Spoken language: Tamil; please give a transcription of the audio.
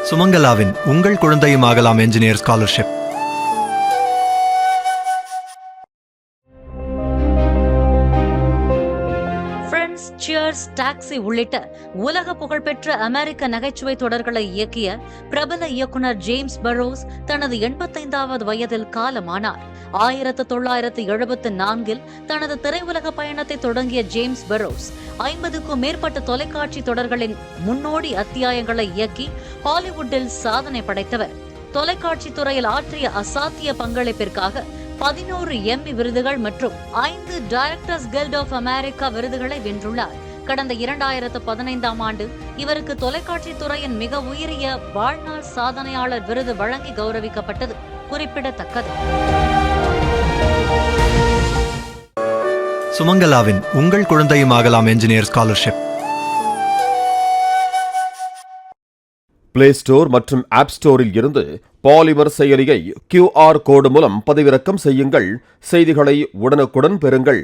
சுமங்கலாவின் உங்கள் குழந்தையும் ஆகலாம் என்ஜினியர் ஸ்காலர்ஷிப். சியர்ஸ், டாக்ஸி உள்ளிட்ட உலக புகழ்பெற்ற அமெரிக்க நகைச்சுவை தொடர்களை இயக்கிய பிரபல இயக்குனர் ஜேம்ஸ் பரோஸ் தனது 85வது வயதில் காலமானார். 1974 தனது திரையுலக பயணத்தை தொடங்கிய ஜேம்ஸ் பரோஸ் 50க்கும் மேற்பட்ட தொலைக்காட்சி தொடர்களின் முன்னோடி அத்தியாயங்களை இயக்கி ஹாலிவுட்டில் சாதனை படைத்தவர். தொலைக்காட்சி துறையில் ஆற்றிய அசாத்திய பங்களிப்பிற்காக 11 எம்மி விருதுகள் மற்றும் 5 டைரக்டர்ஸ் கில்ட் ஆஃப் அமெரிக்கா விருதுகளை வென்றுள்ளார். கடந்த 2015ஆம் ஆண்டு இவருக்கு தொலைக்காட்சி துறையின் மிக உயரிய வாழ்நாள் சாதனையாளர் விருது வழங்கி கௌரவிக்கப்பட்டது குறிப்பிடத்தக்கது. சுமங்கலாவின் உங்கள் குழந்தையும் ஆகலாம் என்ஜினியர் ஸ்காலர்ஷிப். பிளே ஸ்டோர் மற்றும் ஆப் ஸ்டோரில் இருந்து பாலிமர் செயலியை QR கோடு மூலம் பதிவிறக்கம் செய்யுங்கள். செய்திகளை உடனுக்குடன் பெறுங்கள்.